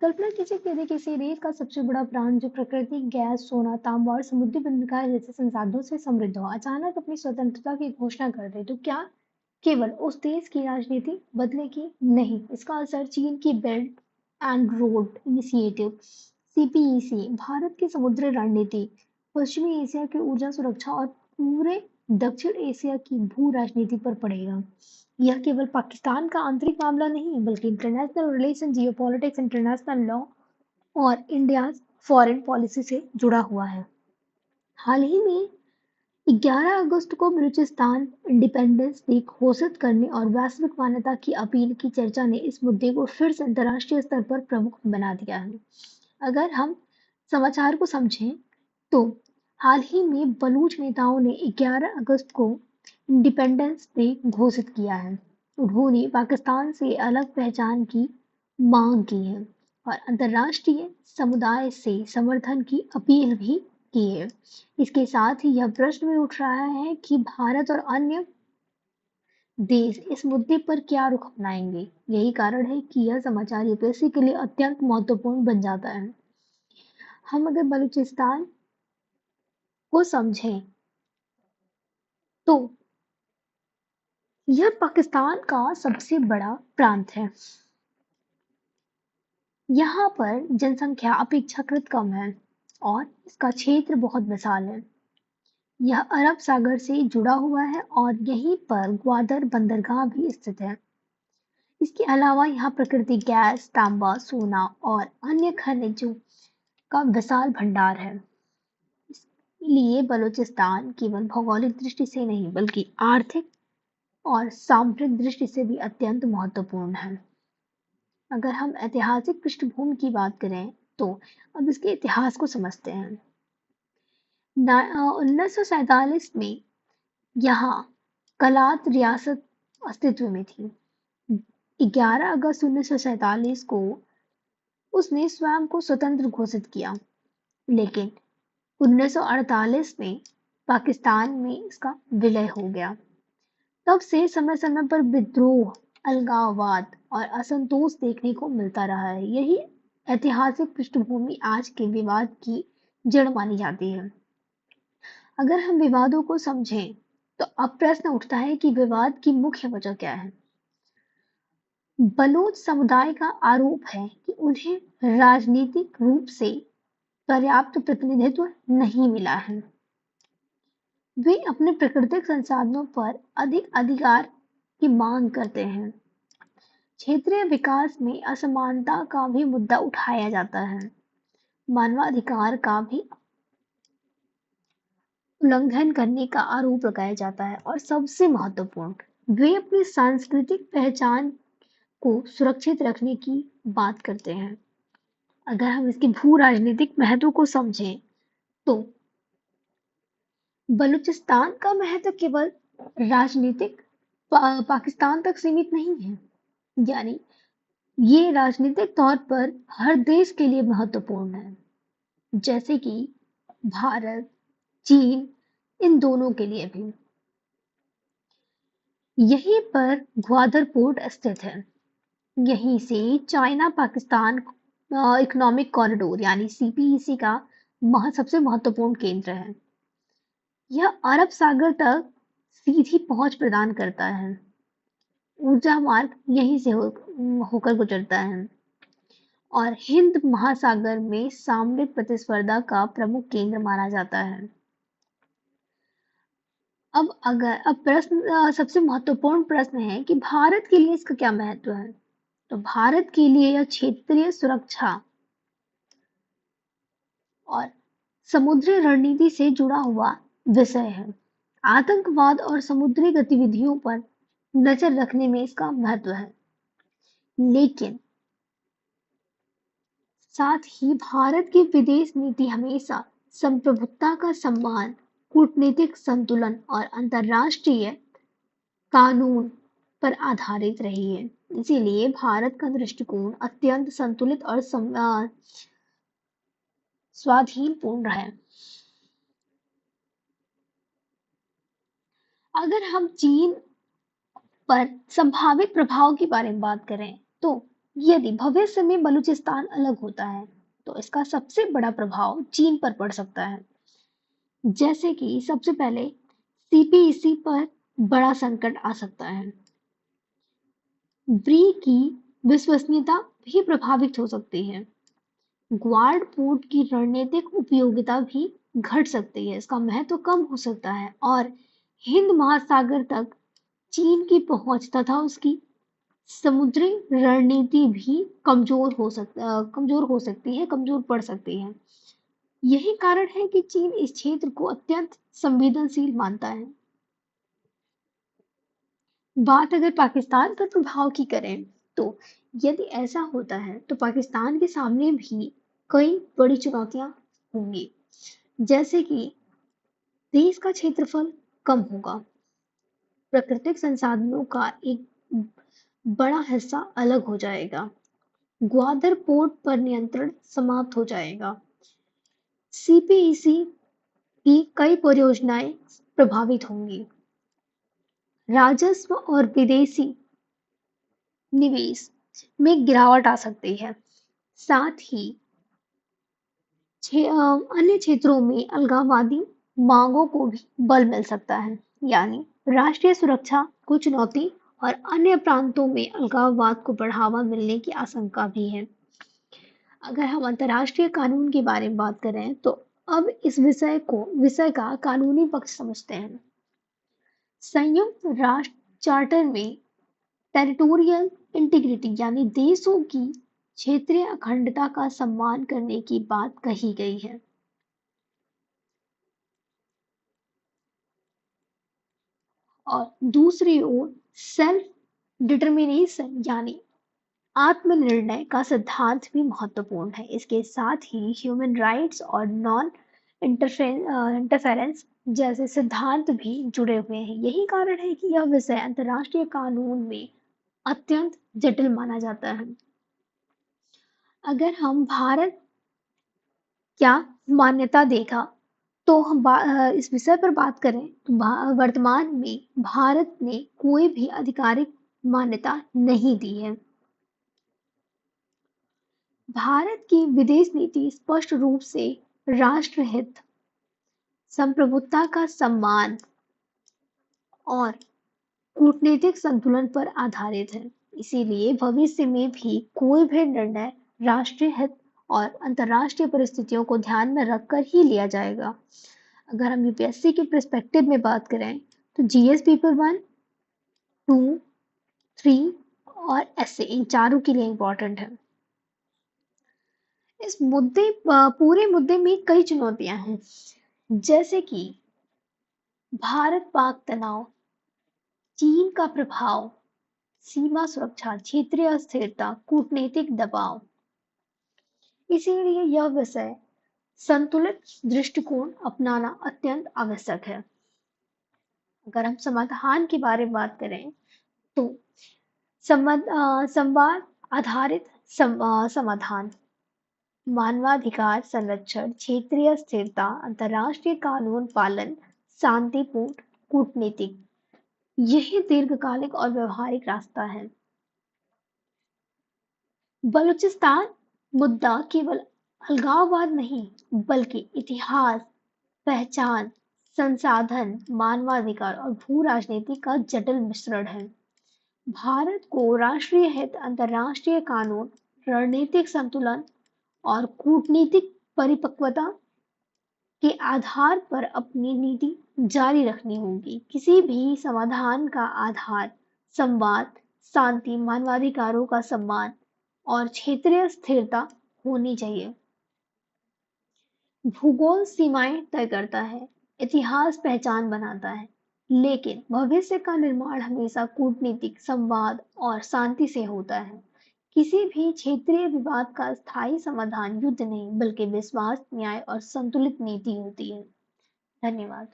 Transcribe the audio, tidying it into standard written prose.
कल्पना कीजिए कि यदि किसी देश का सबसे बड़ा प्रांत जो प्राकृतिक गैस, सोना, तांबा और समुद्री बंदरगाह जैसे संसाधनों से समृद्ध हो, अचानक अपनी स्वतंत्रता की घोषणा कर दे, तो क्या केवल उस देश की राजनीति बदलेगी? नहीं, इसका असर चीन की belt and road initiative (CPEC), Bharat की समुद्री रणनीति, पश्चिमी एशिया की ऊर्जा सुरक्षा और पूरे दक्षिण एशिया की भू राजनीति पर पड़ेगा। यह केवल पाकिस्तान का आंतरिक मामला नहीं है, बल्कि international relation, geopolitics, international law और इंडिया फॉरेन पॉलिसी से जुड़ा हुआ है। हाल ही में 11 अगस्त को बलूचिस्तान इंडिपेंडेंस डे घोषित करने और वैश्विक मान्यता की अपील की चर्चा ने इस मुद्दे को फिर से अंतर्राष्ट्रीय स्तर पर प्रमुख बना दिया है। अगर हम समाचार को समझें तो हाल ही में बलूच नेताओं ने 11 अगस्त को इंडिपेंडेंस डे घोषित किया है। उन्होंने पाकिस्तान से अलग पहचान की मांग की है और अंतर्राष्ट्रीय समुदाय से समर्थन की अपील भी की है। इसके साथ ही यह प्रश्न भी उठ रहा है कि भारत और अन्य देश इस मुद्दे पर क्या रुख अपनाएंगे। यही कारण है कि यह समाचार यूपीएससी के लिए अत्यंत महत्वपूर्ण बन जाता है। हम अगर बलूचिस्तान को समझें तो यह पाकिस्तान का सबसे बड़ा प्रांत है। यहाँ पर जनसंख्या अपेक्षाकृत कम है और इसका क्षेत्र बहुत विशाल है। यह अरब सागर से जुड़ा हुआ है और यहीं पर ग्वादर बंदरगाह भी स्थित है। इसके अलावा यहाँ प्राकृतिक गैस, तांबा, सोना और अन्य खनिजों का विशाल भंडार है। इसलिए बलूचिस्तान केवल भौगोलिक दृष्टि से नहीं, बल्कि आर्थिक और सामरिक दृष्टि से भी अत्यंत महत्वपूर्ण है। अगर हम ऐतिहासिक पृष्ठभूमि की बात करें तो अब इसके इतिहास को समझते हैं। 1947 में यहाँ कलात रियासत अस्तित्व में थी। 11 अगस्त 1947 को उसने स्वयं को स्वतंत्र घोषित किया, लेकिन 1948 में पाकिस्तान में इसका विलय हो गया। तब से समय समय पर विद्रोह, अलगाववाद और असंतोष देखने को मिलता रहा है। यही ऐतिहासिक पृष्ठभूमि आज के विवाद की जड़ मानी जाती है। अगर हम विवादों को समझें तो अब प्रश्न उठता है कि विवाद की मुख्य वजह क्या है। बलूच समुदाय का आरोप है कि उन्हें राजनीतिक रूप से पर्याप्त प्रतिनिधित्व नहीं मिला है। वे अपने प्राकृतिक संसाधनों पर अधिक अधिकार की मांग करते हैं। क्षेत्रीय विकास में असमानता का भी मुद्दा उठाया जाता है। मानवाधिकार का भी उल्लंघन करने का आरोप लगाया जाता है और सबसे महत्वपूर्ण, वे अपनी सांस्कृतिक पहचान को सुरक्षित रखने की बात करते हैं। अगर हम इसके भू राजनीतिक महत्व को समझें तो बलूचिस्तान का महत्व केवल राजनीतिक पाकिस्तान तक सीमित नहीं है। यानी ये राजनीतिक तौर पर हर देश के लिए महत्वपूर्ण है, जैसे कि भारत, चीन, इन दोनों के लिए भी। यहीं पर ग्वादर पोर्ट स्थित है। यहीं से चाइना पाकिस्तान इकोनॉमिक कॉरिडोर यानी सीपीईसी का सबसे महत्वपूर्ण केंद्र है। यह अरब सागर तक सीधी पहुंच प्रदान करता है। ऊर्जा मार्ग यहीं से होकर गुजरता है और हिंद महासागर में सामरिक प्रतिस्पर्धा का प्रमुख केंद्र माना जाता है। अब प्रश्न सबसे महत्वपूर्ण प्रश्न है कि भारत के लिए इसका क्या महत्व है। तो भारत के लिए यह क्षेत्रीय सुरक्षा और समुद्री रणनीति से जुड़ा हुआ विषय है। आतंकवाद और समुद्री गतिविधियों पर नजर रखने में इसका महत्व है, लेकिन साथ ही भारत की विदेश नीति हमेशा संप्रभुता का सम्मान, कूटनीतिक संतुलन और अंतर्राष्ट्रीय कानून पर आधारित रही है। इसीलिए भारत का दृष्टिकोण अत्यंत संतुलित और स्वाधीनपूर्ण है। अगर हम चीन पर संभावित प्रभाव के बारे में बात करें तो यदि भविष्य में बलूचिस्तान अलग होता है तो इसका सबसे बड़ा प्रभाव चीन पर पड़ सकता है। जैसे कि सबसे पहले सीपीईसी पर बड़ा संकट आ सकता है। ब्री की विश्वसनीयता भी प्रभावित हो सकती है। ग्वाड पोर्ट की रणनीतिक उपयोगिता भी घट सकती है, इसका महत्व कम हो सकता है और हिंद महासागर तक चीन की पहुंच तथा उसकी समुद्री रणनीति भी कमजोर हो सकती है, कमजोर पड़ सकती है। यही कारण है कि चीन इस क्षेत्र को अत्यंत संवेदनशील मानता है। बात अगर पाकिस्तान पर प्रभाव की करें तो यदि ऐसा होता है तो पाकिस्तान के सामने भी कई बड़ी चुनौतियां होंगी। जैसे कि देश का क्षेत्रफल कम होगा, प्राकृतिक संसाधनों का एक बड़ा हिस्सा अलग हो जाएगा, ग्वादर पोर्ट पर नियंत्रण समाप्त हो जाएगा, सीपीईसी की कई परियोजनाएं प्रभावित होंगी, राजस्व और विदेशी निवेश में गिरावट आ सकती है। साथ ही अन्य क्षेत्रों में अलगाववादी मांगों को भी बल मिल सकता है। यानी राष्ट्रीय सुरक्षा को चुनौती और अन्य प्रांतों में अलगाववाद को बढ़ावा मिलने की आशंका भी है। अगर हम अंतर्राष्ट्रीय कानून के बारे में बात करें तो अब इस विषय का कानूनी पक्ष समझते हैं। संयुक्त राष्ट्र चार्टर में टेरिटोरियल इंटीग्रिटी यानी देशों की क्षेत्रीय अखंडता का सम्मान करने की बात कही गई है। और दूसरी ओर सेल्फ डिटर्मिनेशन यानी आत्मनिर्णय का सिद्धांत भी महत्वपूर्ण है। इसके साथ ही ह्यूमन राइट्स और नॉन इंटरफेरेंस जैसे सिद्धांत भी जुड़े हुए हैं। यही कारण है कि यह विषय अंतर्राष्ट्रीय कानून में अत्यंत जटिल माना जाता है। अगर हम भारत क्या मान्यता देखा तो इस विषय पर बात करें तो वर्तमान में भारत ने कोई भी आधिकारिक मान्यता नहीं दी है। भारत की विदेश नीति स्पष्ट रूप से राष्ट्रहित, संप्रभुता का सम्मान और कूटनीतिक संतुलन पर आधारित है। इसीलिए भविष्य में भी कोई भी निर्णय राष्ट्रीय हित और अंतर्राष्ट्रीय परिस्थितियों को ध्यान में रखकर ही लिया जाएगा। अगर हम यूपीएससी के पर्सपेक्टिव में बात करें तो जीएस पेपर 1, 2, 3 और एसए इन चारों के लिए इम्पोर्टेंट है। इस पूरे मुद्दे में कई चुनौतियां हैं, जैसे कि भारत पाक तनाव, चीन का प्रभाव, सीमा सुरक्षा, क्षेत्रीय अस्थिरता, कूटनीतिक दबाव। इसीलिए यह विषय संतुलित दृष्टिकोण अपनाना अत्यंत आवश्यक है। अगर हम समाधान के बारे में बात करें तो संवाद आधारित समाधान, मानवाधिकार संरक्षण, क्षेत्रीय स्थिरता, अंतर्राष्ट्रीय कानून पालन, शांतिपूर्ण कूटनीतिक, यही दीर्घकालिक और व्यवहारिक रास्ता है। बलूचिस्तान मुद्दा केवल अलगाववाद नहीं बल्कि इतिहास, पहचान, संसाधन, मानवाधिकार और भू राजनीति का जटिल मिश्रण है। भारत को राष्ट्रीय हित, अंतर्राष्ट्रीय कानून, रणनीतिक संतुलन और कूटनीतिक परिपक्वता के आधार पर अपनी नीति जारी रखनी होगी। किसी भी समाधान का आधार संवाद, शांति, मानवाधिकारों का सम्मान और क्षेत्रीय स्थिरता होनी चाहिए। भूगोल सीमाएं तय करता है, इतिहास पहचान बनाता है, लेकिन भविष्य का निर्माण हमेशा कूटनीतिक संवाद और शांति से होता है। किसी भी क्षेत्रीय विवाद का स्थायी समाधान युद्ध नहीं बल्कि विश्वास, न्याय और संतुलित नीति होती है। धन्यवाद।